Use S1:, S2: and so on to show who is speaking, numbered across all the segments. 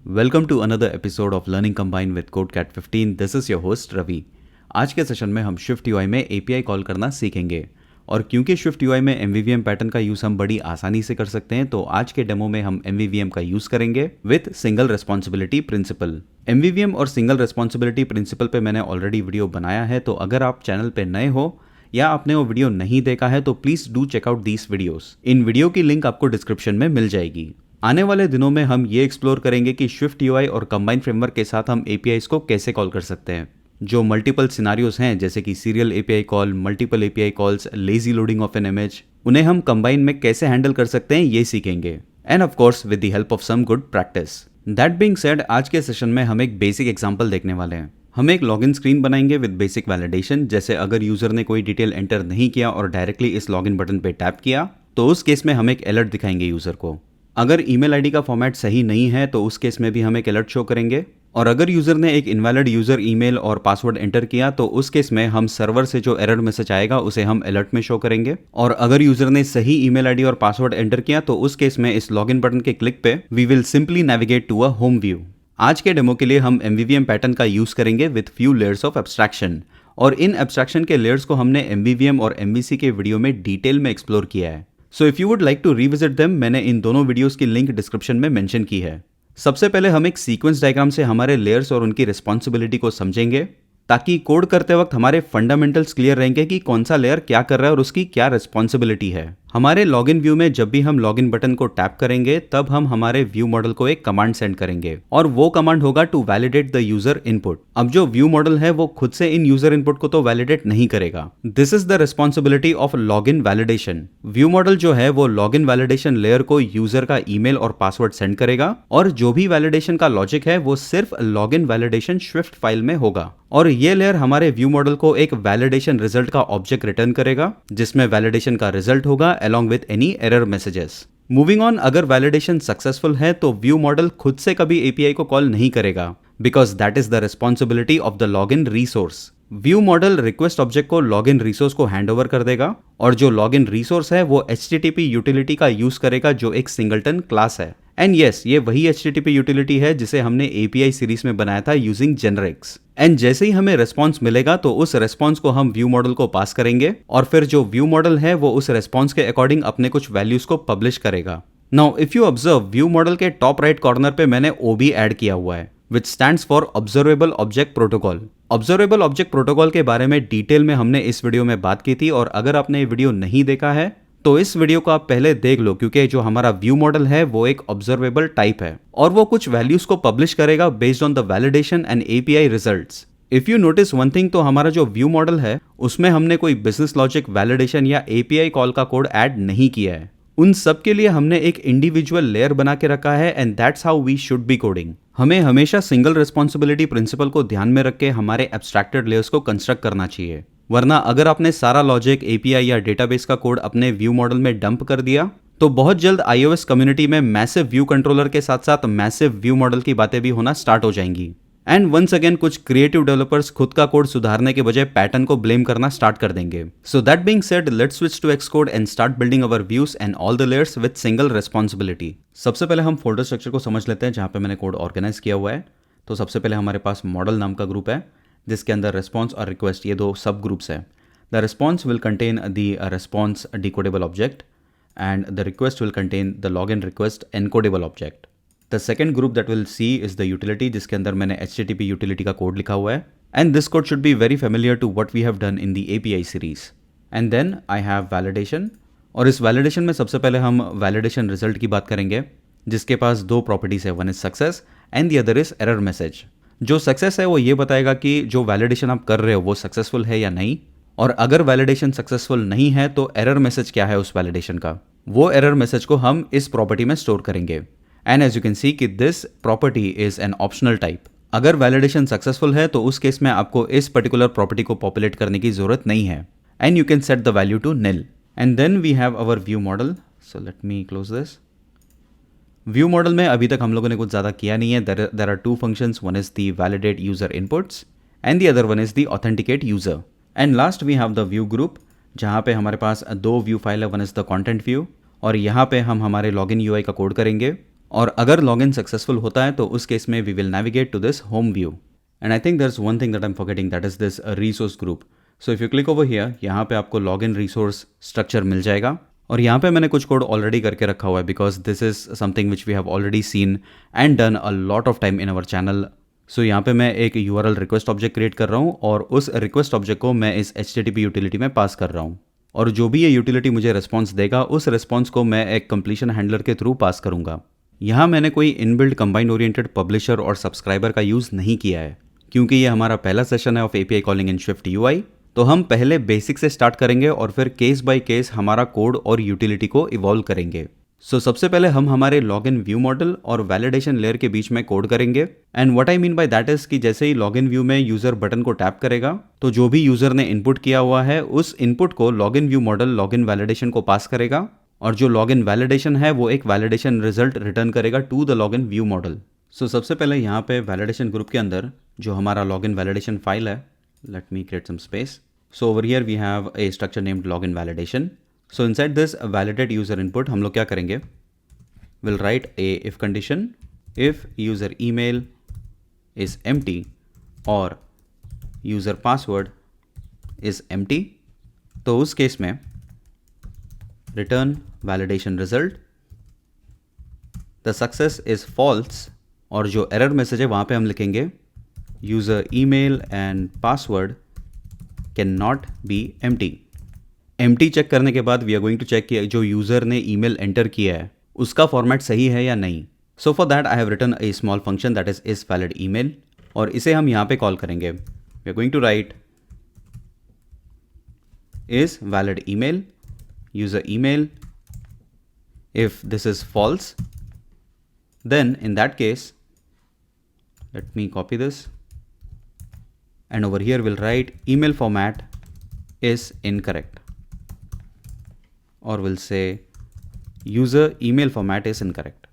S1: Welcome to another episode of learning combine with CodeCat 15। This is your host Ravi. आज के session में हम Swift UI में API call करना सीखेंगे और क्योंकि स्विफ्ट यूआई में एमवीवीएम पैटर्न का यूज़ हम बड़ी आसानी से कर सकते हैं तो आज के डेमो में हम एमवीवीएम का यूज़ करेंगे विद सिंगल रिस्पॉन्सिबिलिटी प्रिंसिपल। एमवीवीएम और सिंगल रिस्पॉन्सिबिलिटी प्रिंसिपल पे मैंने ऑलरेडी वीडियो बनाया है, तो अगर आप चैनल पे नए हो या आपने वो वीडियो नहीं देखा है तो please do check out these videos. इन वीडियो की लिंक आपको डिस्क्रिप्शन में मिल जाएगी। आने वाले दिनों में हम ये एक्सप्लोर करेंगे कि स्विफ्ट यूआई और कंबाइन फ्रेमवर्क के साथ हम एपीआईज को कैसे कॉल कर सकते हैं। जो मल्टीपल सिनारियोज हैं जैसे कि serial API call, multiple API calls, lazy loading of an image, उन्हें हम कंबाइन में कैसे हैंडल कर सकते हैं ये सीखेंगे, and of course with the help of some good practice. That being said, आज के सेशन में हम एक बेसिक एग्जांपल देखने वाले हैं। हम एक लॉगिन स्क्रीन बनाएंगे विद बेसिक वैलिडेशन। जैसे अगर यूजर ने कोई डिटेल एंटर नहीं किया और डायरेक्टली इस लॉगिन बटन पे टैप किया तो उस केस में हम एक अलर्ट दिखाएंगे यूजर को। अगर ईमेल आईडी का फॉर्मेट सही नहीं है तो उस केस में भी हम एक अलर्ट शो करेंगे। और अगर यूजर ने एक इनवैलिड यूजर ईमेल और पासवर्ड एंटर किया तो उस केस में हम सर्वर से जो एरर मैसेज आएगा उसे हम अलर्ट में शो करेंगे। और अगर यूजर ने सही ईमेल आईडी और पासवर्ड एंटर किया तो उस केस में इस लॉगिन बटन के क्लिक पे we will simply navigate to a home view. आज के डेमो के लिए हम एमवीवीएम पैटर्न का यूज करेंगे with few layers of abstraction, और इन एब्स्ट्रैक्शन के लेयर्स को हमने एमवीवीएम और एमवीसी के वीडियो में डिटेल में एक्सप्लोर किया है। So if you would like to revisit them, मैंने इन दोनों वीडियोस की लिंक डिस्क्रिप्शन में मेंशन की है। सबसे पहले हम एक सीक्वेंस डायग्राम से हमारे लेयर्स और उनकी रिस्पॉन्सिबिलिटी को समझेंगे ताकि कोड करते वक्त हमारे फंडामेंटल्स क्लियर रहेंगे कि कौन सा लेयर क्या कर रहा है और उसकी क्या रिस्पॉन्सिबिलिटी है। हमारे लॉगिन व्यू में जब भी हम लॉगिन बटन को टैप करेंगे तब हम हमारे व्यू मॉडल को एक कमांड सेंड करेंगे और वो कमांड होगा to validate the user input. अब जो व्यू मॉडल है वो खुद से इन यूजर इनपुट को तो वैलिडेट नहीं करेगा। This is the responsibility of log n validation. View model जो है वो लॉगिन वैलिडेशन लेयर को यूजर का ईमेल और पासवर्ड सेंड करेगा और जो भी वैलिडेशन का लॉजिक है वो सिर्फ लॉगिन वैलिडेशन स्विफ्ट फाइल में होगा। और ये लेयर हमारे व्यू मॉडल को एक वैलिडेशन रिजल्ट का ऑब्जेक्ट रिटर्न करेगा जिसमें वैलिडेशन का रिजल्ट होगा along with any error messages. Moving on, अगर वैलिडेशन सक्सेसफुल है तो व्यू मॉडल खुद से कभी एपीआई को कॉल नहीं करेगा because that is the responsibility of the login resource. View model request object को लॉगिन रिसोर्स को हैंड ओवर कर देगा और जो लॉगिन रिसोर्स है वो HTTP यूटिलिटी का यूज करेगा जो एक सिंगलटन क्लास है। एंड यस, ये वही HTTP यूटिलिटी है जिसे हमने API सीरीज में बनाया था यूजिंग जेनरिक्स। एंड जैसे ही हमें रेस्पॉन्स मिलेगा तो उस रेस्पॉन्स को हम व्यू मॉडल को पास करेंगे और फिर जो व्यू मॉडल है वो उस रेस्पॉन्स के अकॉर्डिंग अपने कुछ वैल्यूज को पब्लिश करेगा। Now if you observe, view model के टॉप राइट कॉर्नर पे मैंने OB ऐड किया हुआ है विच stands for observable object protocol. Observable object protocol के बारे में डिटेल में हमने इस वीडियो में बात की थी और अगर आपने ये वीडियो नहीं देखा है तो इस वीडियो को आप पहले देख लो क्योंकि जो हमारा व्यू मॉडल है वो एक ऑब्जर्वेबल टाइप है और वो कुछ वैल्यूज को पब्लिश करेगा based on the validation and API results. If you notice one thing, तो हमारा जो व्यू मॉडल है उसमें हमने कोई बिजनेस लॉजिक, वैलिडेशन या API कॉल का कोड ऐड नहीं किया है। उन सब के लिए हमने एक इंडिविजुअल लेयर बना के रखा है and that's how we should be coding. हमें हमेशा सिंगल रिस्पॉन्सिबिलिटी प्रिंसिपल को ध्यान में रख के हमारे एब्स्ट्रैक्टेड लेयर्स को कंस्ट्रक्ट करना चाहिए, वरना अगर आपने सारा लॉजिक, API या डेटाबेस का कोड अपने व्यू मॉडल में डंप कर दिया तो बहुत जल्द iOS कम्युनिटी में मैसिव व्यू कंट्रोलर के साथ साथ मैसिव व्यू मॉडल की बातें भी होना स्टार्ट हो जाएंगी। एंड वंस अगेन कुछ क्रिएटिव डेवलपर्स खुद का कोड सुधारने के बजाय पैटर्न को ब्लेम करना स्टार्ट कर देंगे। So that being said, let's switch to Xcode and start building our views and all the layers with single responsibility. सबसे पहले हम फोल्डर स्ट्रक्चर को समझ लेते हैं जहां पे मैंने कोड ऑर्गेनाइज किया हुआ है। तो सबसे पहले हमारे पास मॉडल नाम का ग्रुप है जिसके अंदर रिस्पॉन्स और रिक्वेस्ट ये दो सब ग्रुप्स है। The response will contain the response decodable object and the request will contain the login request encodable object. The second group that will see is the utility जिसके अंदर मैंने HTTP utility का code लिखा हुआ है and this code should be very familiar to what we have done in the API series. And then I have validation, और इस validation में सबसे पहले हम वैलिडेशन रिजल्ट की बात करेंगे जिसके पास दो प्रॉपर्टीज है, one is success and the other is error message. जो सक्सेस है वो ये बताएगा कि जो वैलिडेशन आप कर रहे हो वो सक्सेसफुल है या नहीं, और अगर वैलिडेशन सक्सेसफुल नहीं है तो एरर मैसेज क्या है उस वैलिडेशन का, वो एरर मैसेज को हम इस प्रॉपर्टी में स्टोर करेंगे। And as you can see कि this property is an optional type. अगर वैलिडेशन सक्सेसफुल है तो उस केस में आपको इस पर्टिकुलर प्रॉपर्टी को पॉपुलेट करने की जरूरत नहीं है and you can set the value to nil। And then we have our view model. So let me close this. View model में अभी तक हम लोगों ने कुछ ज़्यादा किया नहीं है। There are two functions, one is the validate user inputs and the other one is the authenticate user. And last we have the view group जहाँ पे हमारे पास दो व्यू फाइल है, one is the content view और यहाँ पे हम हमारे लॉगिन UI का कोड करेंगे और अगर लॉगिन सक्सेसफुल होता है तो उस केस में we will navigate to this home view. And I think there's one thing that I'm forgetting, that is this resource group. So if you click over here, यहाँ पे आपको login resource structure मिल जाएगा. और यहाँ पे मैंने कुछ कोड ऑलरेडी करके रखा हुआ है because this is something which we have already seen and done a lot of time in our channel. So यहाँ पे मैं एक URL रिक्वेस्ट ऑब्जेक्ट क्रिएट कर रहा हूँ और उस रिक्वेस्ट ऑब्जेक्ट को मैं इस HTTP यूटिलिटी में पास कर रहा हूँ. और जो भी ये यूटिलिटी मुझे रिस्पॉन्स देगा उस रिस्पॉन्स को मैं एक कंप्लीशन हैंडलर के थ्रू पास करूँगा. यहाँ मैंने कोई इनबिल्ट कंबाइंड ओरिएंटेड पब्लिशर और सब्सक्राइबर का यूज़ नहीं किया है क्योंकि ये हमारा पहला सेशन है of API calling in Swift UI. तो हम पहले बेसिक से स्टार्ट करेंगे और फिर केस बाय केस हमारा कोड और यूटिलिटी को इवॉल्व करेंगे. सो सबसे पहले हम हमारे लॉगिन व्यू मॉडल और वैलिडेशन लेयर के बीच में कोड करेंगे. And what I mean by that is कि जैसे ही लॉगिन व्यू में यूजर बटन को टैप करेगा तो जो भी यूजर ने इनपुट किया हुआ है उस इनपुट को login view model login validation को पास करेगा और जो लॉगिन वैलिडेशन है वो एक वैलिडेशन रिजल्ट रिटर्न करेगा to the login view model. So सबसे पहले यहाँ पे वैलिडेशन ग्रुप के अंदर जो हमारा लॉगिन वैलिडेशन फाइल है, let me create some space. So over here we have a structure named login validation. So inside this validate user input हम लोग क्या करेंगे, we'll write a if condition if user email is empty or user password is empty. तो उस case में return validation result, the success is false और जो error message है वहाँ पे हम लिखेंगे user email and password can not be empty check करने के बाद we are going to check कि जो यूज़र ने ईमेल एंटर किया है उसका फॉर्मेट सही है या नहीं. So for that I have written a small function that is valid email और इसे हम यहाँ पे कॉल करेंगे. We are going to write is valid email user email. If this is false then in that case let me copy this. And over here we'll write email format is incorrect or we'll say user email format is incorrect.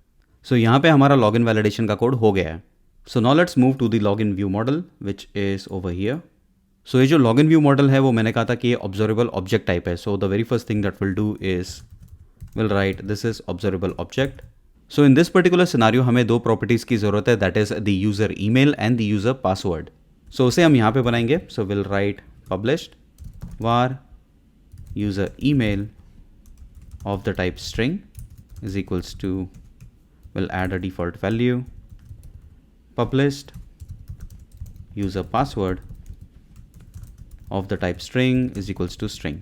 S1: So यहाँ पे हमारा login validation का code हो गया है. So now let's move to the login view model which is over here. So ये जो login view model है वो मैंने कहा था कि ये observable object type है. So the very first thing that we'll do is we'll write this is observable object. So in this particular scenario हमें दो properties की ज़रूरत है, that is the user email and the user password. सो उसे हम यहाँ पे बनाएंगे. So will write published var user email of the type string is equals to, will add a default value, published user password of the type string is equals to string.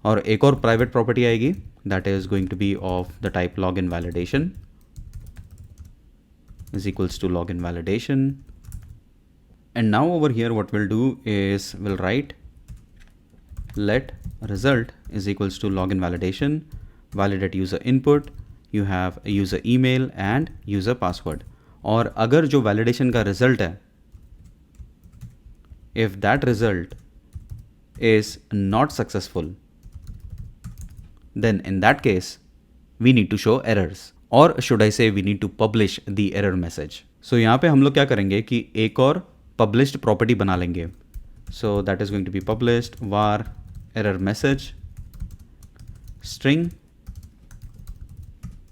S1: और एक और private property आएगी that is going to be of the type login validation is equals to login validation. And now over here what we'll do is we'll write let result is equals to login validation, validate user input, you have a user email and user password. और अगर जो validation का result है if that result is not successful then in that case we need to show errors. और should I say we need to publish the error message. So यहाँ पे हम लोग क्या करेंगे कि एक और पब्लिश्ड प्रॉपर्टी बना लेंगे. So that is going to be published var error message string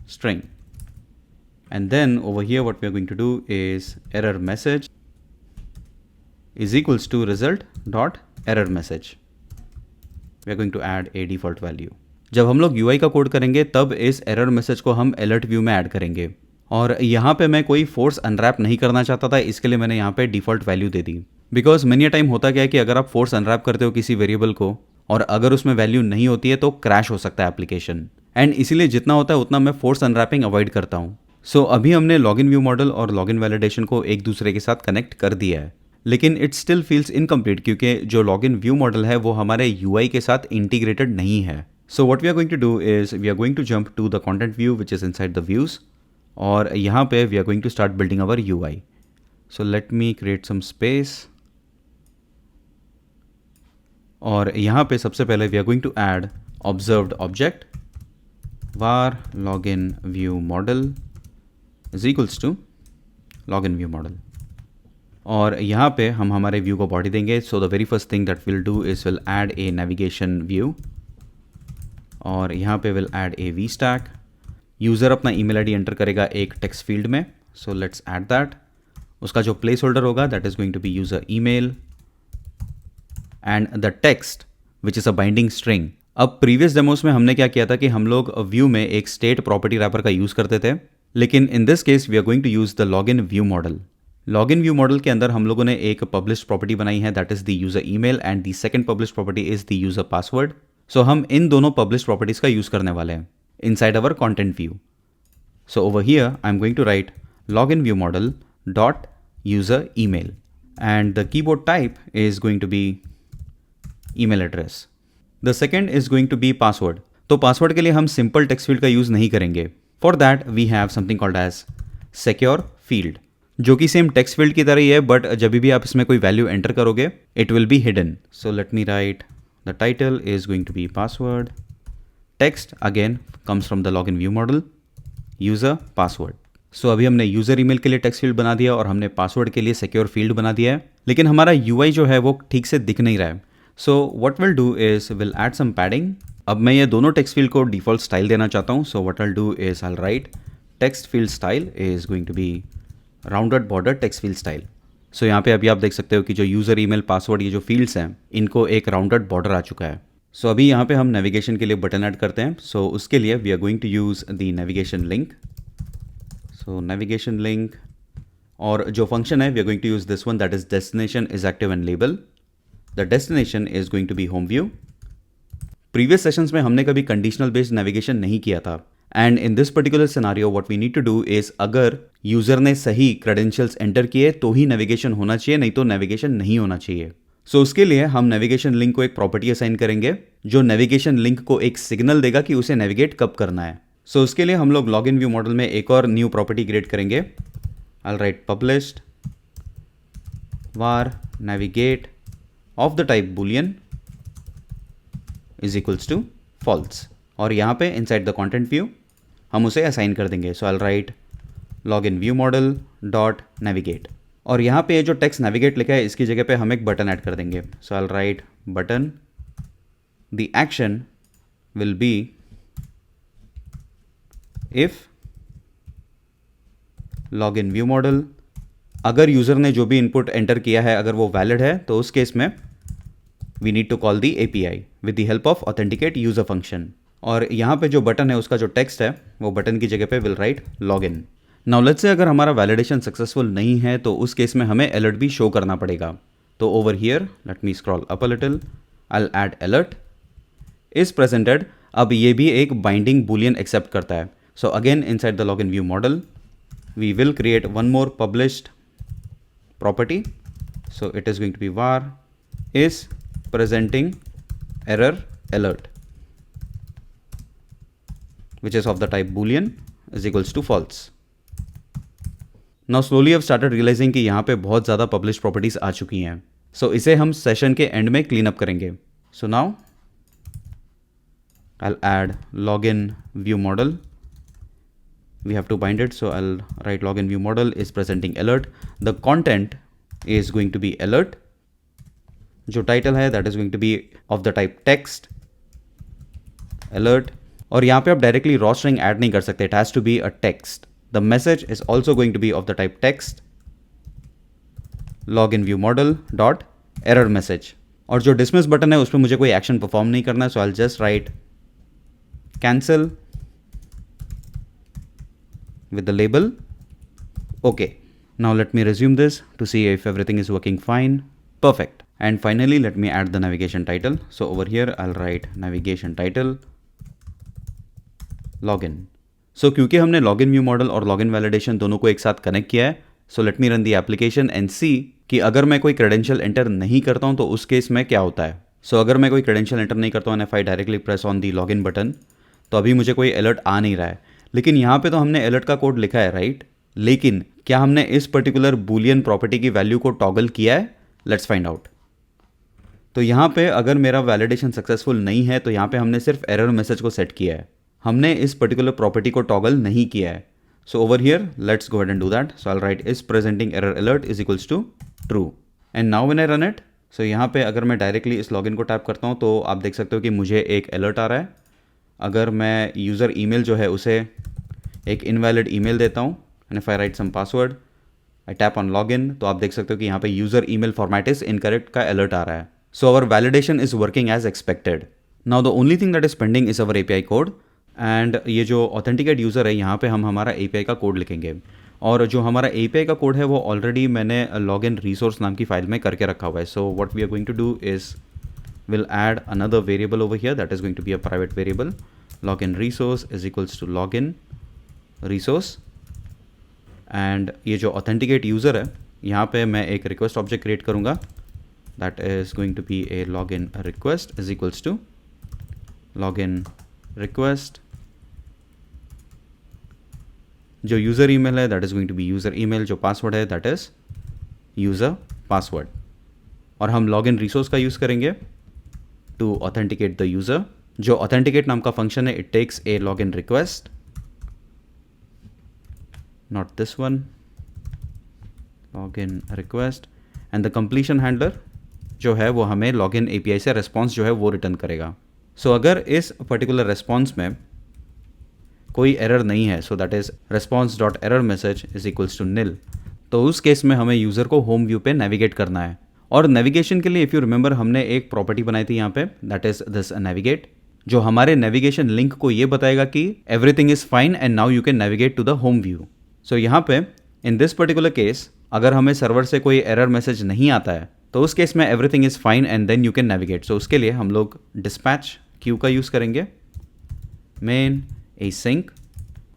S1: string. And then over here what we are going to do is error message is equals to result dot error message. We are going to add a default value. जब हम लोग UI का code करेंगे तब इस error message को हम alert view में ऐड करेंगे. और यहाँ पे मैं कोई फोर्स अनरैप नहीं करना चाहता था, इसके लिए मैंने यहाँ पे default value they the. Because many time होता क्या है कि अगर आप फोर्स अनरैप करते हो किसी वेरिएबल को और अगर उसमें वैल्यू नहीं होती है तो क्रैश हो सकता है एप्लीकेशन. एंड इसीलिए जितना होता है उतना मैं फोर्स अनरैपिंग अवॉइड करता हूँ. सो अभी हमने लॉगिन व्यू मॉडल और लॉगिन वैलिडेशन को एक दूसरे के साथ कनेक्ट कर दिया है, लेकिन इट स्टिल फील्स इनकम्प्लीट क्योंकि जो लॉगिन व्यू मॉडल है वो हमारे UI के साथ इंटीग्रेटेड नहीं है. So what we are going to do is we are going to jump to the content view which is inside the views और यहाँ पे we are going to start building our UI. So let me create some space और यहाँ पे सबसे पहले we are going to add observed object var login view model is equals to login view model. और यहाँ पे हम हमारे व्यू को बॉडी देंगे. So the very first thing that we'll do is we'll add a navigation view और यहाँ पे will add A V stack. User अपना ईमेल आईडी एंटर करेगा एक टेक्स्ट फील्ड में, सो लेट्स ऐड दैट। उसका जो प्लेस होल्डर होगा that is going to be user email and the text which is a binding string. अब previous demos में हमने क्या किया था कि हम लोग व्यू में एक स्टेट प्रॉपर्टी रैपर का यूज़ करते थे, लेकिन in this case we are going to use the login view model. Login view model के अंदर हम लोगों ने एक पब्लिश्ड प्रॉपर्टी बनाई है that is the user email and the second published property is the user password. So हम इन दोनों पब्लिश्ड प्रॉपर्टीज़ का यूज़ करने वाले हैं inside our content view. So over here, I'm going to write login view model dot user email, and the keyboard type is going to be email address. The second is going to be password. तो password के लिए हम simple text field का use नहीं करेंगे. For that we have something called as secure field, जो कि same text field की तरह ही है, but जब भी आप इसमें कोई value enter करोगे, it will be hidden. So let me write the title is going to be password. Text again comes from the login view model. User password. So अभी हमने यूज़र ईमेल के लिए टेक्स्ट फील्ड बना दिया और हमने password के लिए सिक्योर फील्ड बना दिया है, लेकिन हमारा यूआई जो है वो ठीक से दिख नहीं रहा है। So what will do is will add some padding. अब मैं ये दोनों टेक्स्ट फील्ड को डिफॉल्ट स्टाइल देना चाहता हूँ। So what will do is I write text field style is going to be rounded border text field style. So यहाँ पे अभी आप देख सकते हो कि जो यूज़र ईमेल पासवर्ड ये जो फील्ड्स हैं इनको एक राउंडेड बॉर्डर आ चुका है। सो अभी यहाँ पे हम नेविगेशन के लिए बटन ऐड करते हैं। सो उसके लिए we are going to use the navigation link. So navigation link, और जो फंक्शन है we are going to use this one, that is destination is active and label. The destination is going to be home view. Previous sessions में हमने कभी conditional based navigation नहीं किया था, and in this particular scenario what we need to do is अगर user ने सही credentials enter किए तो ही navigation होना चाहिए, नहीं तो navigation नहीं होना चाहिए। So उसके लिए हम navigation link को एक property assign करेंगे जो navigation link को एक signal देगा कि उसे navigate कब करना है। सो उसके लिए हम लोग लॉगिन व्यू मॉडल में एक और न्यू प्रॉपर्टी क्रिएट करेंगे। I write published var navigate of the type boolean is equals to false, और यहाँ पे इनसाइड द कंटेंट व्यू हम उसे असाइन कर देंगे। So I write login view model dot navigate, और यहाँ पे जो टेक्स्ट नेविगेट लिखा है इसकी जगह पे हम एक बटन ऐड कर देंगे। So I write button, the action will be if login view model, अगर यूज़र ने जो भी इनपुट एंटर किया है अगर वो वैलिड है तो उस केस में we need to call the API with the help of authenticate user function. और यहाँ पे जो बटन है उसका जो टेक्स्ट है वो बटन की जगह पे will write login. Now let's say अगर हमारा वैलिडेशन सक्सेसफुल नहीं है तो उस केस में हमें अलर्ट भी शो करना पड़ेगा। तो over here let me scroll up a little, I will add alert is presented. अब ये भी एक बाइंडिंग बूलियन एक्सेप्ट करता है। So again inside the login view model we will create one more published property. So it is going to be var is presenting error alert, which is of the type boolean is equals to false. Now slowly I've started realizing कि यहाँ पे बहुत ज़्यादा published properties आ चुकी हैं। So इसे हम session के एंड में क्लीन अप करेंगे। So now I'll add login view model. We have to bind it, so I'll write login view model is presenting alert. The content is going to be alert. जो title है that is going to be of the type text alert. और यहाँ पे आप directly raw string add नहीं कर सकते, it has to be a text. The message is also going to be of the type text login view model dot error message. और जो dismiss button है उस पर मुझे कोई action perform नहीं करना है, so I'll just write cancel with the label okay. Now let me resume this to see if everything is working fine. Perfect. And finally let me add the navigation title. So over here I'll write navigation title login. So क्योंकि हमने login view model और login validation दोनों को एक साथ connect किया है, so let me run the application and see कि अगर मैं कोई credential enter नहीं करता हूँ तो उस केस में क्या होता है। So अगर मैं कोई credential enter नहीं करता हूँ and if I directly press on the login button तो अभी मुझे कोई अलर्ट आ नहीं रहा है, लेकिन यहाँ पे तो हमने अलर्ट का कोड लिखा है राइट, लेकिन क्या हमने इस पर्टिकुलर बूलियन प्रॉपर्टी की वैल्यू को टॉगल किया है? Let's find out. तो यहाँ पे अगर मेरा वैलिडेशन सक्सेसफुल नहीं है तो यहाँ पे हमने सिर्फ एरर मैसेज को सेट किया है, हमने इस पर्टिकुलर प्रॉपर्टी को टॉगल नहीं किया है। So over here let's go ahead and do that. So I write is presenting error alert is equals to true, and now when I run it, so यहाँ पे अगर मैं डायरेक्टली इस login को टैप करता हूँ तो आप देख सकते हो कि मुझे एक अलर्ट आ रहा है। अगर मैं यूज़र ईमेल जो है उसे एक इनवैलिड ईमेल देता हूँ and if I write some password, I tap on login, तो आप देख सकते हो कि यहाँ पे user email format is incorrect का अलर्ट आ रहा है. So our validation is working as expected. Now the only thing that is pending is our API code. And ये जो ऑथेंटिकेट यूज़र है यहाँ पे हम हमारा एपीआई का कोड लिखेंगे. और जो हमारा एपीआई का कोड है वो ऑलरेडी मैंने लॉगिन रिसोर्स नाम की फाइल में करके रखा हुआ है. So what we are going to do is we'll add another variable over here that is going to be a private variable. Login resource is equals to login resource. and ये जो authenticate user है यहाँ पे मैं एक request object create करूँगा that is going to be a login request is equals to login request. जो user email है that is going to be user email. जो password है that is user password. और हम login resource का use करेंगे to authenticate the user. जो authenticate नाम का फंक्शन है, it takes a login request, not this one, login request, and the completion handler जो है वो हमें login API से response जो है वो रिटर्न करेगा. So अगर इस particular response में कोई एरर नहीं है, so that is response.error message is equals to nil, तो उस केस में हमें यूज़र को होम व्यू पे नेविगेट करना है. और नेविगेशन के लिए इफ़ यू रिमेंबर हमने एक प्रॉपर्टी बनाई थी यहाँ पे, दैट इज दिस नेविगेट, जो हमारे नेविगेशन लिंक को ये बताएगा कि everything is fine and now you can navigate to the home view. So यहाँ पे इन दिस पर्टिकुलर केस अगर हमें सर्वर से कोई एरर मैसेज नहीं आता है तो उस केस में everything is fine and then you can navigate. So उसके लिए हम लोग डिस्पैच क्यू का यूज़ करेंगे. मेन एसिंक,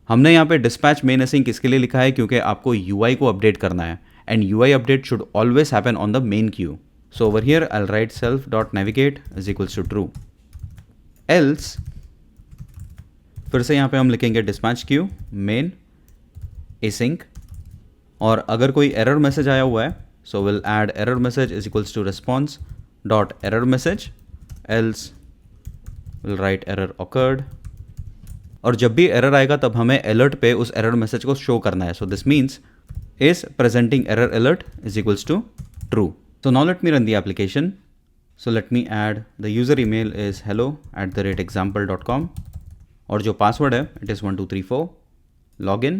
S1: हमने यहाँ पे डिस्पैच मेन एसिंक इसके लिए लिखा है क्योंकि आपको यूआई को अपडेट करना है and UI update should always happen on the main queue. So over here I'll write self.navigate is equals to true. Else फिर से यहाँ पे हम लिखेंगे dispatch queue main async. और अगर कोई error message आया हुआ है so we'll add error message is equals to response dot error message. Else we'll write error occurred. और जब भी error आएगा तब हमें alert पे उस error message को show करना है. So this means is presenting error alert is equals to true. So now let me run the application. So let me add the user email is hello@example.com और जो password है it is 1234. login.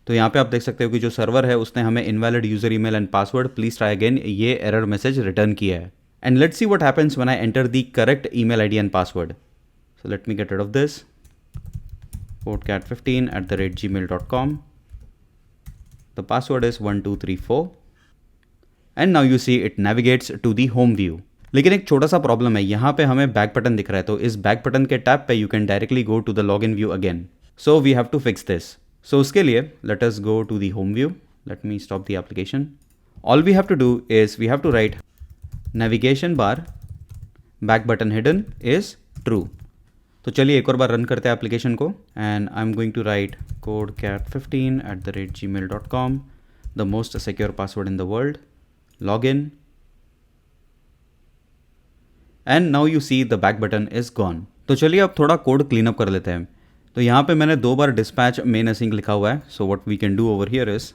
S1: तो यहाँ पे आप देख सकते हो कि जो सर्वर है उसने हमें invalid user email and password please try again ये error message रिटर्न किया है. And let's see what happens when I enter the correct email ID and password. So let me get rid of this. codecat15@gmail.com. The password is 1234 and now you see it navigates to the home view. लेकिन एक छोटा सा problem है, यहाँ पे हमें back button दिख रहा है, तो इस बैक बटन के टैप पे you can directly go to the login view again. So we have to fix this. So उसके लिए let us go to the home view. Let me stop the application. All we have to do is we have to write navigation bar back button hidden is true. तो चलिए एक और बार run करते हैं application को and I am going to write codecat15@gmail.com, the most secure password in the world, login, and now you see the back button is gone. तो चलिए अब थोड़ा कोड क्लीन अप कर लेते हैं. तो यहाँ पे मैंने 2 बार डिस्पैच मेन असिंक लिखा हुआ है. So what we can do over here is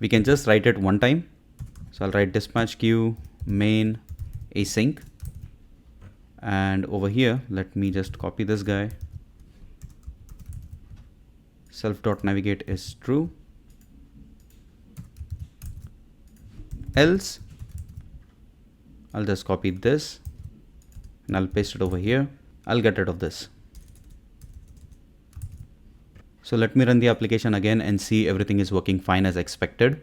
S1: we can just write it one time. So I write dispatch queue main async. And over here let me just copy this guy. Self.navigate is true. Else I'll just copy this and I'll paste it over here. I'll get rid of this. So let me run the application again and see everything is working fine as expected.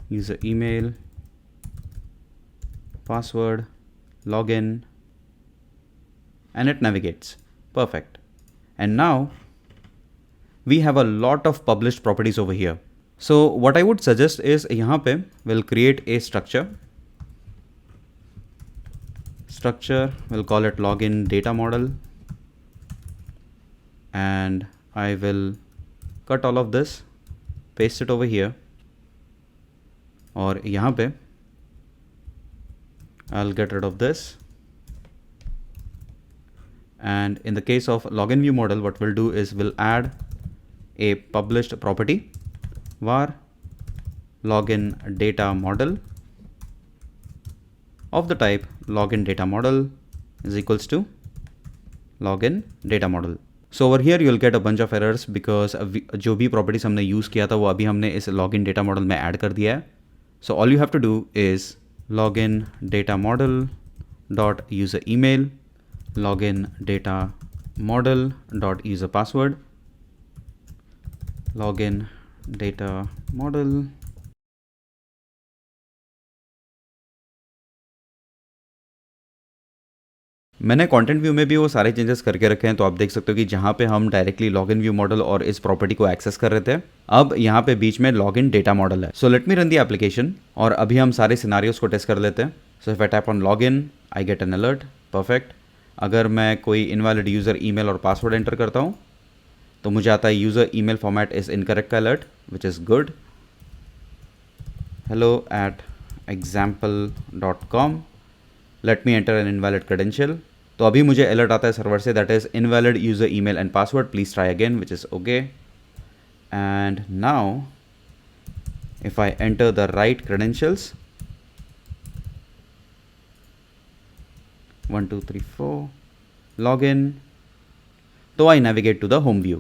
S1: User email, password, login, and it navigates. Perfect. And now we have a lot of published properties over here. So what I would suggest is यहाँ पे we'll create a structure. We'll call it login data model, and I will cut all of this, paste it over here, और यहाँ पे I'll get rid of this. And in the case of login view model, what we'll do is we'll add a published property var login data model of the type login data model is equals to login data model. So over here you will get a bunch of errors because जो भी properties हमने use किया था वो अभी हमने इस login data model में ऐड कर दिया है. So all you have to do is login data model dot user email, login data model dot user password, login data model. मैंने कंटेंट व्यू में भी वो सारे चेंजेस करके रखे हैं, तो आप देख सकते हो कि जहाँ पे हम डायरेक्टली लॉगिन व्यू मॉडल और इस प्रॉपर्टी को एक्सेस कर रहे थे, अब यहाँ पे बीच में लॉगिन डेटा मॉडल है. सो let me run the application और अभी हम सारे सिनारियोज को टेस्ट कर लेते हैं. So if I tap on login I get an alert. Perfect. अगर मैं कोई इनवैलिड यूज़र ईमेल और पासवर्ड एंटर करता हूँ तो मुझे आता है user email format is incorrect का alert, which is good. hello@example.com. Let me enter an invalid credential. तो अभी मुझे अलर्ट आता है सर्वर से, that is invalid user email and password, please try again, which is okay. And now if I enter the right credentials, 1 2 3 4 login, तो I navigate to the home view.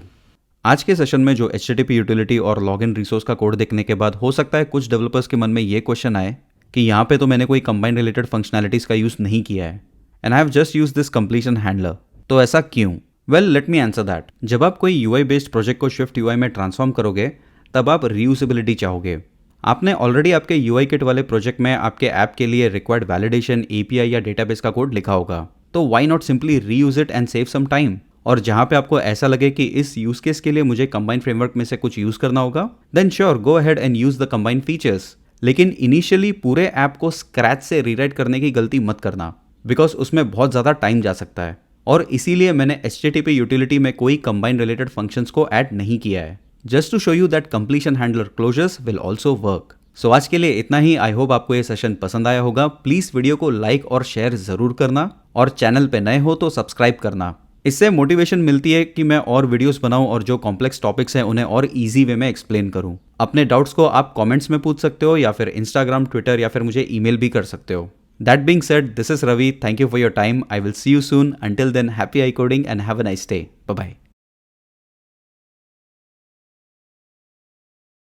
S1: आज के session में जो HTTP utility और login resource का code देखने के बाद हो सकता है कुछ डेवलपर्स के मन में ये क्वेश्चन आए कि यहाँ पे तो मैंने कोई कंबाइन रिलेटेड फंक्शनैलिटीज़ का यूज़ नहीं किया है and I have just use this completion handler, तो ऐसा क्यों? Well let me answer that. जब आप कोई UI बेस्ड प्रोजेक्ट को Swift UI में ट्रांसफॉर्म करोगे तब आप रीयूजेबिलिटी चाहोगे. आपने ऑलरेडी आपके UI किट वाले प्रोजेक्ट में आपके ऐप के लिए रिक्वायर्ड वैलिडेशन, API या डेटाबेस का कोड लिखा होगा, तो why not simply reuse it and save some time. और जहां पे आपको ऐसा लगे कि इस यूज केस के लिए मुझे कंबाइन फ्रेमवर्क में से कुछ यूज करना होगा, then sure go ahead and use the combine features. लेकिन इनिशियली पूरे ऐप को स्क्रैच से रीराइट करने की गलती मत करना, बिकॉज उसमें बहुत ज़्यादा टाइम जा सकता है. और इसीलिए मैंने HTTP यूटिलिटी में कोई कंबाइन रिलेटेड फंक्शंस को ऐड नहीं किया है, just to show you that completion handler closures will also work. So आज के लिए इतना ही. आई होप आपको ये सेशन पसंद आया होगा. प्लीज़ वीडियो को लाइक और शेयर ज़रूर करना और चैनल पे नए हो तो सब्सक्राइब करना. इससे मोटिवेशन मिलती है कि मैं और वीडियोस बनाऊं और जो कॉम्प्लेक्स टॉपिक्स हैं उन्हें और इजी वे में एक्सप्लेन करूं. अपने डाउट्स को आप कमेंट्स में पूछ सकते हो या फिर इंस्टाग्राम, ट्विटर या फिर मुझे ईमेल भी कर सकते हो. That being said, this is Ravi. Thank you for your time. I will see you soon. Until then, happy I coding and have a nice day. Bye bye.